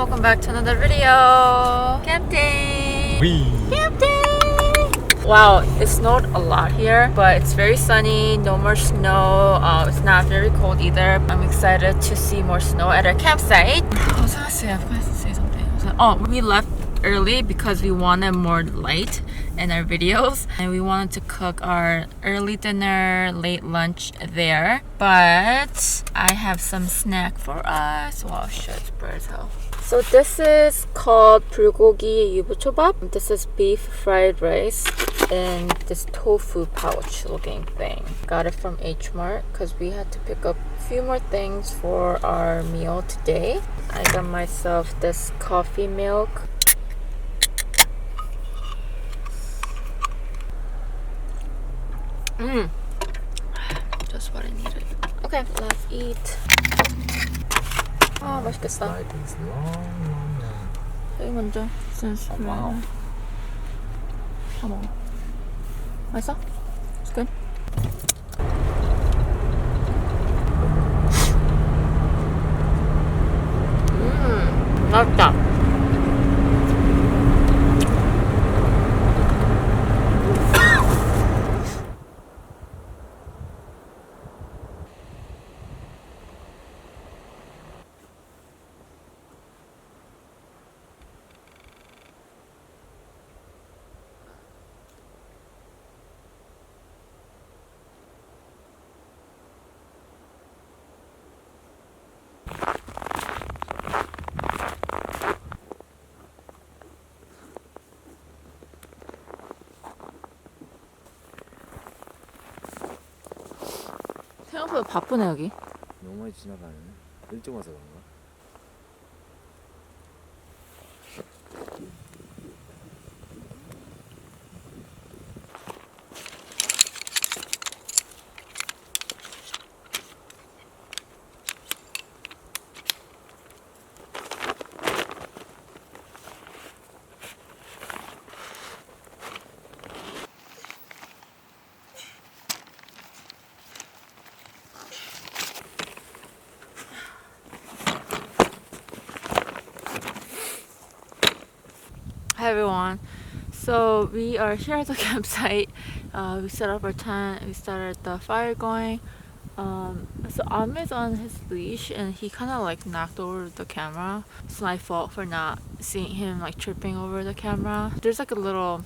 welcome back to another video. Camp day. Camp day. Wow, it snowed a lot here, but it's very sunny. No more snow. It's not very cold either. I'm excited to see more snow at our campsite. I was gonna say something. Oh, we left early because we wanted more light in our videos, and we wanted to cook our early dinner, late lunch there. But I have some snack for us. Wow, shit, it's bright as hell. So this is called bulgogi yubuchobap. This is beef fried rice in this tofu pouch looking thing. Got it from H Mart because we had to pick up a few more things for our meal today. I got myself this coffee milk. Just what I needed. Okay, let's eat. 아, 맛있겠다. 여기 먼저. 와우. 다 먹어. 맛있어? It's good? 맛있다. 생각보다 바쁘네 여기. 너무 많이 지나가네. 일찍 와서 그런가? Hi everyone. So we are here at the campsite. We set up our tent. We started the fire going. So Ahmed's on his leash and he kind of like knocked over the camera. It's my fault for not seeing him like tripping over the camera. There's like a little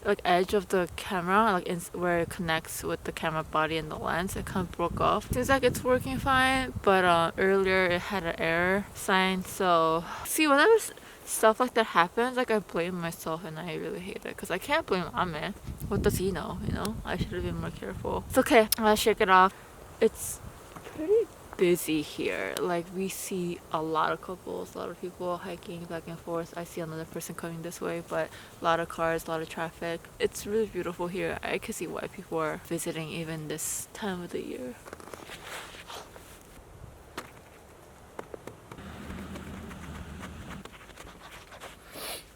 like edge of the camera like where it connects with the camera body and the lens. It kind of broke off. Seems like it's working fine, but earlier it had an error sign. So see, whenever stuff like that happens, like I blame myself and I really hate it because I can't blame Ahmed. What does he know? You know, I should have been more careful. It's okay. I'll shake it off. It's pretty busy here. Like we see a lot of couples, a lot of people hiking back and forth. I see another person coming this way, but a lot of cars, a lot of traffic. It's really beautiful here. I can see why people are visiting even this time of the year.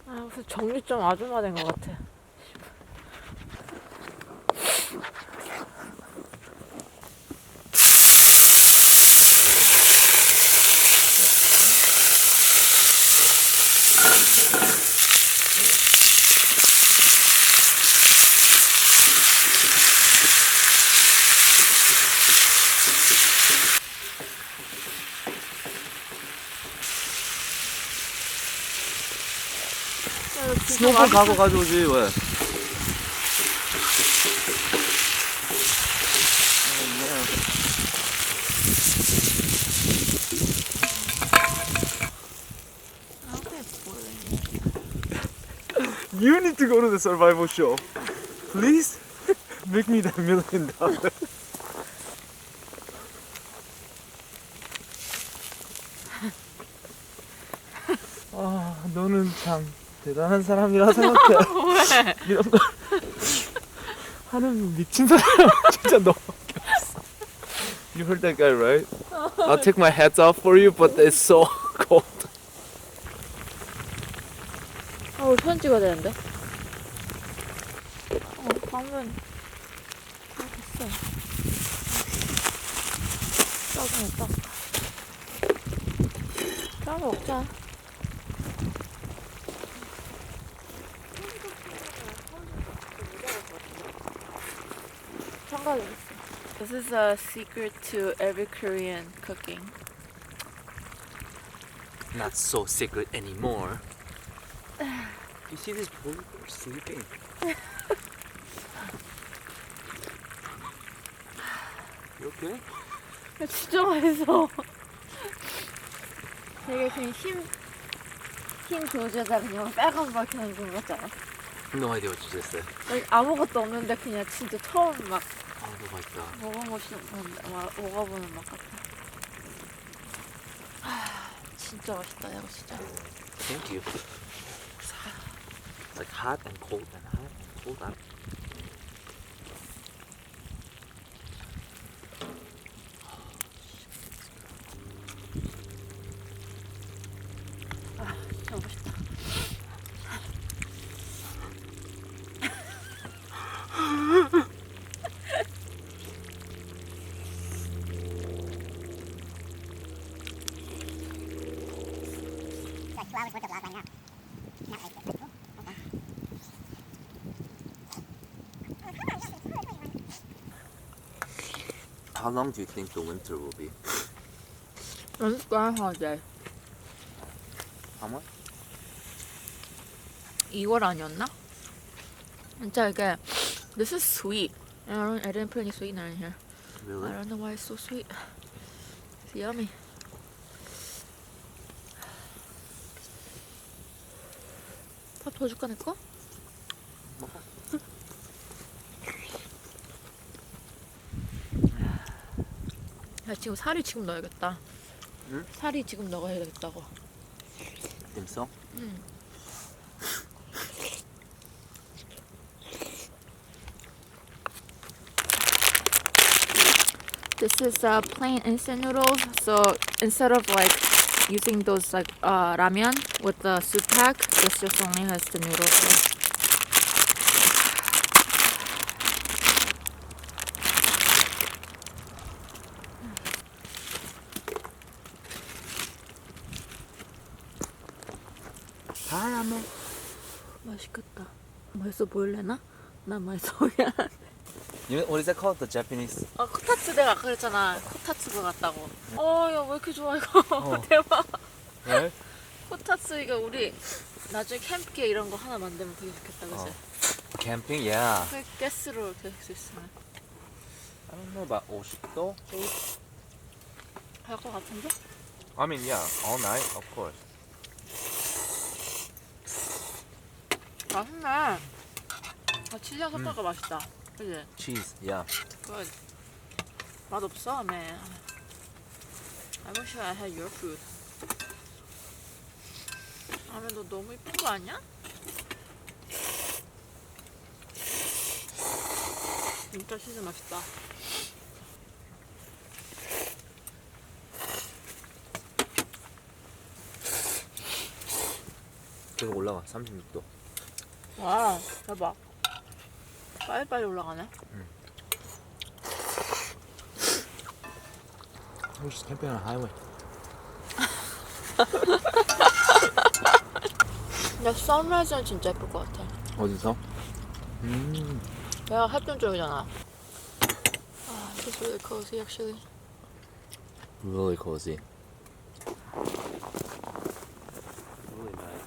아, 무슨 정리점 아줌마 된 것 같아. 스노우볼 가고 가져오지 왜? You need to go to the survival show. Please make me that $1 million. 아, 너는 참 대단한 사람이라 생각해. 왜? 이런 거 하는 미친 사람 진짜 너밖에 없어. You heard that guy, right? I'll take my hats off for you, but it's so cold. 우리 사진 찍어야 되는데. 방금 다 됐어. 짜증났다. 짜서 먹자. 가지 있어. This is a secret to every Korean cooking. Not so secret anymore. You see this boy? They're sleeping. You okay? 야, 진짜 맛있어. 되게 그냥 힘 조제다 그냥 빨간 막 그냥 거 같잖아. No idea what you just said. 아무것도 없는데 그냥 진짜 처음 막 아, 너무 맛있다. 먹어보는 맛 같아. 진짜 맛있다 이거 진짜. Thank you. It's like hot and cold and hot and cold out. 진짜 맛있다. How long do you think the winter will be? It's going holiday. How much? 2월 아니었나? 진짜 이게 This is sweet. I didn't put any sweetener in here. Really? I don't know why it's so sweet. It's yummy. 밥 더 줄까 내 거? 먹어. 야 지금 살이 지금 넣어야겠다. 응? 살이 지금 넣어야겠다고. Think so? 응. This is plain instant noodles. So instead of like using those like ramen with the soup pack, this just only has the noodles there. 하라면. 맛있겠다. 맛있어 보일래나? 난 맛있어 보여. You know, what is that called? The Japanese? 코타츠 내가 아까 그랬잖아. 코타츠가 같다고. 야 왜 이렇게 좋아 이거. 대박. Right? 코타츠 이거 우리 나중에 캠프기에 이런 거 하나 만들면 되게 좋겠다, 그치? Camping? Yeah. 그 가스로 될 수 있으면. I don't know about 50도? 할 것 같은데? I mean, yeah, all night, of course. 맛있네. 치즈랑 섞어가 맛있다. 그치? Cheese, yeah. Good. 맛없어, man. I wish I had your food. 너 너무 이쁜 거 아니야? 진짜 치즈 맛있다. 계속 올라가, 36도. 와, 대박. 빨리빨리 올라가네. We're just camping on a highway. 근데 선라이즈는 진짜 예쁠 것 같아. 어디서? 내가 햇볕 쪽이잖아. This is really cozy actually. Really cozy. Really nice.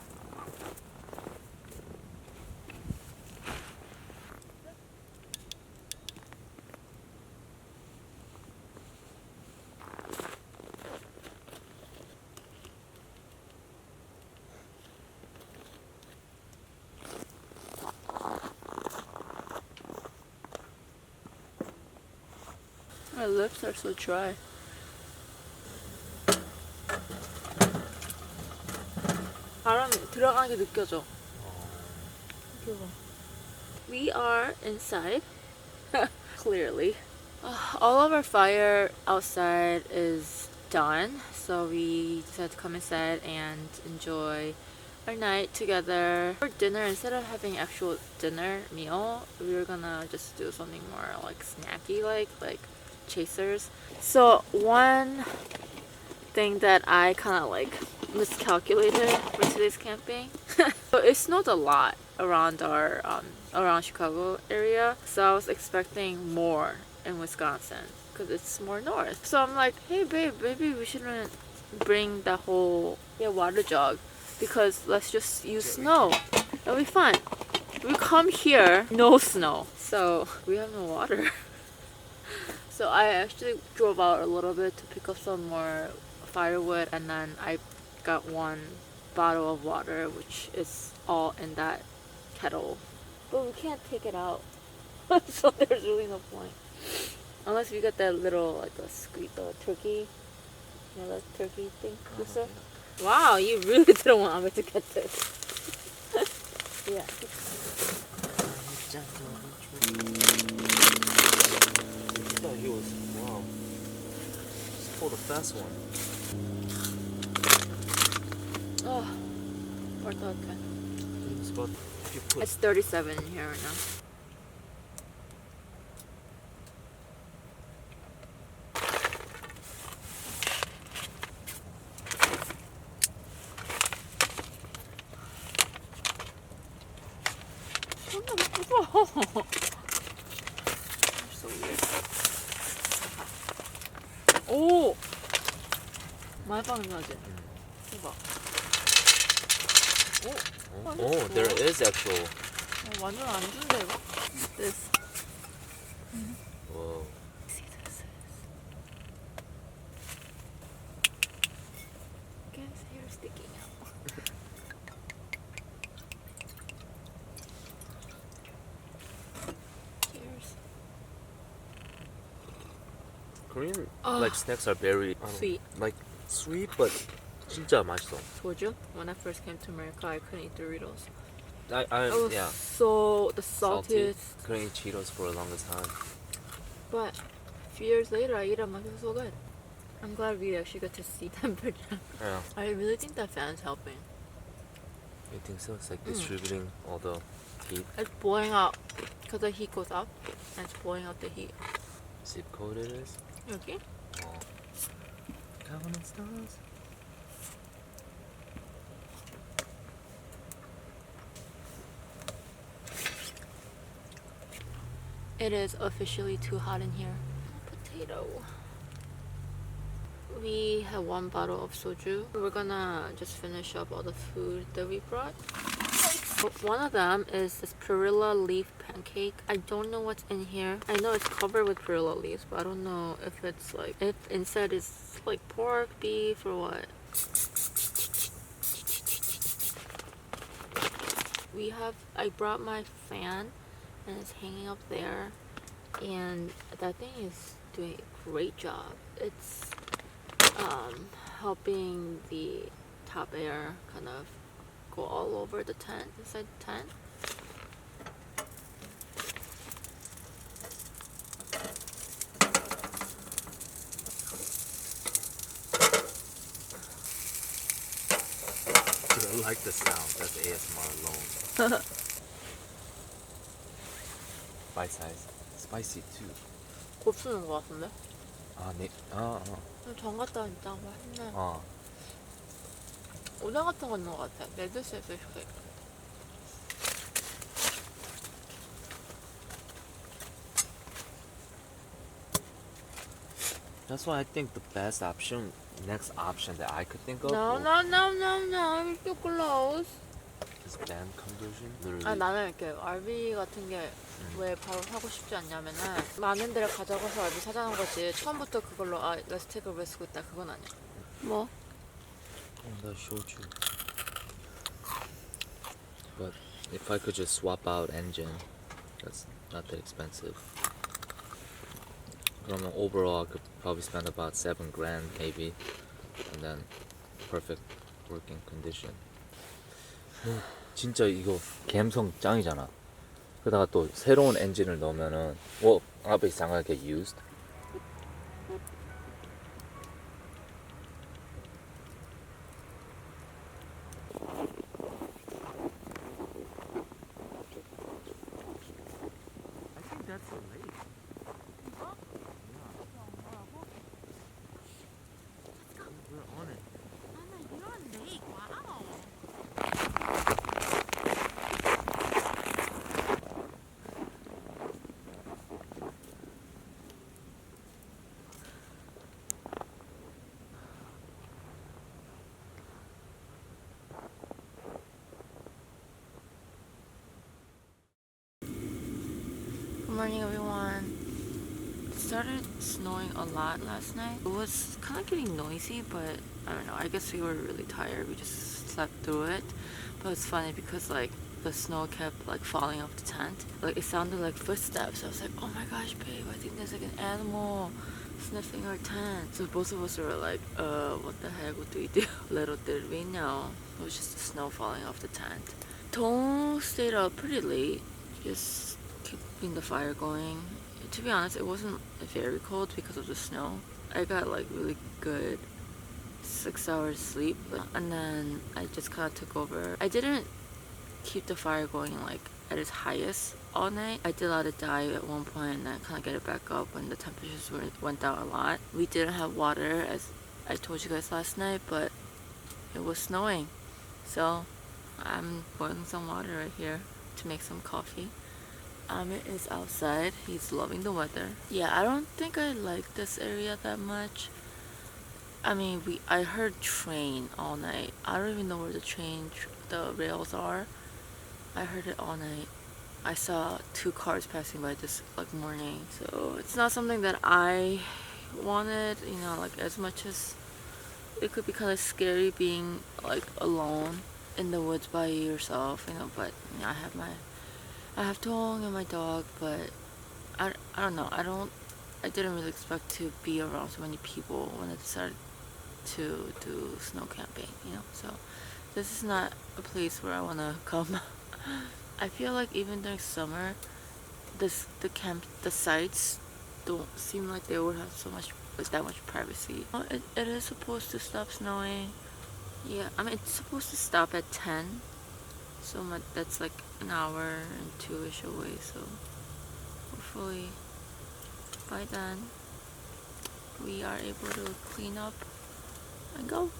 My lips are so dry. 바람 들어가는 게 느껴져. We are inside. Clearly. All of our fire outside is done, so we decided to come inside and enjoy our night together. For dinner, instead of having actual dinner meal, we were gonna just do something more like snacky, like chasers. So one thing that I kind of like miscalculated for today's camping. So it snowed a lot around our around Chicago area, so I was expecting more in Wisconsin because it's more north. So I'm like, hey babe, maybe we shouldn't bring the whole water jug because let's just use snow. It'll be fun. We come here, no snow, so we have no water. So I actually drove out a little bit to pick up some more firewood, and then I got one bottle of water, which is all in that kettle. But we can't take it out, so there's really no point. Unless we got that little, like a turkey, you know, that turkey thing, Cookset. Wow, you really didn't want me to get this. Yeah. thought he was, wow. Just pulled a fast one. Oh, 4,000. It's about, if you put, It's 37 here right now. So weird. 오! 많이 빠는 거지? 이거. 오! oh, there is actual. 완전 안 준대, 이거? This. Whoa. See this? Guess hair sticking out. Cheers. Korean like snacks are very Sweet. like sweet, but 진짜 맛있어. Told you, when I first came to America, I couldn't eat Doritos. I It was yeah. so the Salty. saltiest. Couldn't eat Cheetos for the longest time. But a few years later, I eat them. It was so good. I'm glad we actually got to see temperature. Yeah. I really think that fan's helping. You think so? It's like distributing all the heat. It's blowing out because the heat goes up, and it's blowing out the heat. Zip code it is. Okay. Oh. Covenant stars. It is officially too hot in here. Potato. We have one bottle of soju. We're gonna just finish up all the food that we brought. One of them is this perilla leaf pancake. I don't know what's in here. I know it's covered with perilla leaves, but I don't know if it's like, if inside is like pork, beef, or what. I brought my fan, and it's hanging up there, and that thing is doing a great job. It's helping the top air kind of go all over the tent, inside the tent. I like the sound. That's ASMR alone. Bite size. Spicy too. 곱쓰는 것 같은데? 아, 네. 아, 전 갔다 진짜 맛있네. 아. 오뎅 같은 거 있는 것 같아. 레드색 fish. That's why I think the best option, next option that I could think of No. It's too close. is band conversion. 아, Literally. 나는 이렇게 RV 같은 게 왜 바로 사고 싶지 않냐면은 많은 데를 가져가서 RV 사자는 거지. 처음부터 그걸로 let's take a risk with that 그건 아니야. 뭐? That shochu. But if I could just swap out engine, that's not that expensive. 그러면 overall I could probably spend about $7,000 maybe, and then perfect working condition. 진짜 이거 감성 짱이잖아. 그러다가 또 새로운 엔진을 넣으면은 well, obviously it's not gonna get used. I think that's a lake. We're on it. you're on lake. Wow. morning, everyone. It started snowing a lot last night. It was kind of getting noisy, but I don't know. I guess we were really tired. We just slept through it. But it's funny because like the snow kept like falling off the tent. Like it sounded like footsteps. I was like, oh my gosh, babe, I think there's like an animal sniffing our tent. So both of us were like, what the heck? What do we do? Little did we know, it was just the snow falling off the tent. Dong stayed up pretty late, just keeping the fire going. To be honest, it wasn't very cold because of the snow. I got like really good 6 hours sleep, and then I just kind of took over. I didn't keep the fire going like at its highest all night. I did let it die at one point and then kind of get it back up when the temperatures went down a lot. We didn't have water, as I told you guys last night, but it was snowing, so I'm boiling some water right here to make some coffee. Amit is outside. He's loving the weather. Yeah, I don't think I like this area that much. I mean, I heard train all night. I don't even know where the rails are. I heard it all night. I saw 2 cars passing by this like morning. So it's not something that I wanted, you know, like as much as it could be kind of scary being like alone in the woods by yourself, you know, but you know, I have Dong and my dog, but I don't know. I didn't really expect to be around so many people when I decided to do snow camping, you know. So this is not a place where I want to come. I feel like even during summer, the sites don't seem like they would have that much privacy. It is supposed to stop snowing. Yeah, I mean it's supposed to stop at 10. So that's like an hour and 2-ish away, so hopefully by then we are able to clean up and go.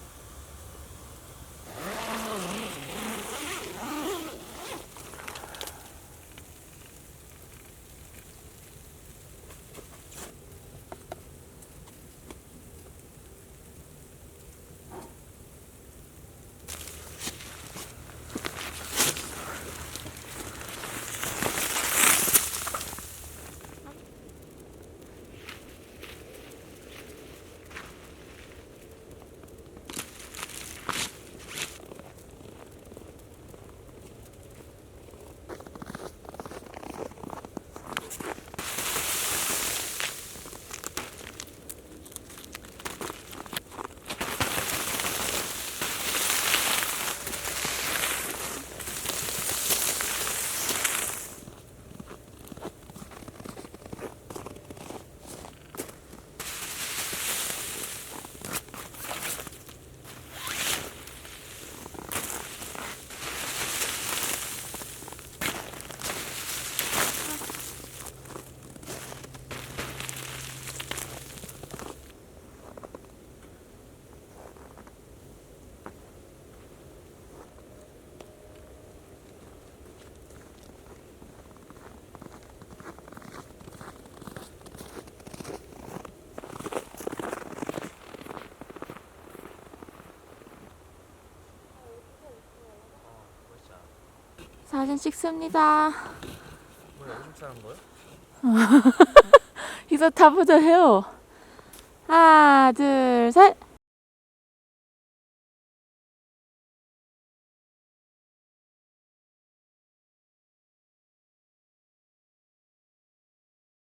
사진 찍습니다. 뭐야, 오줌 싸는 거야? He's on top of the hill. 하나, 둘, 셋.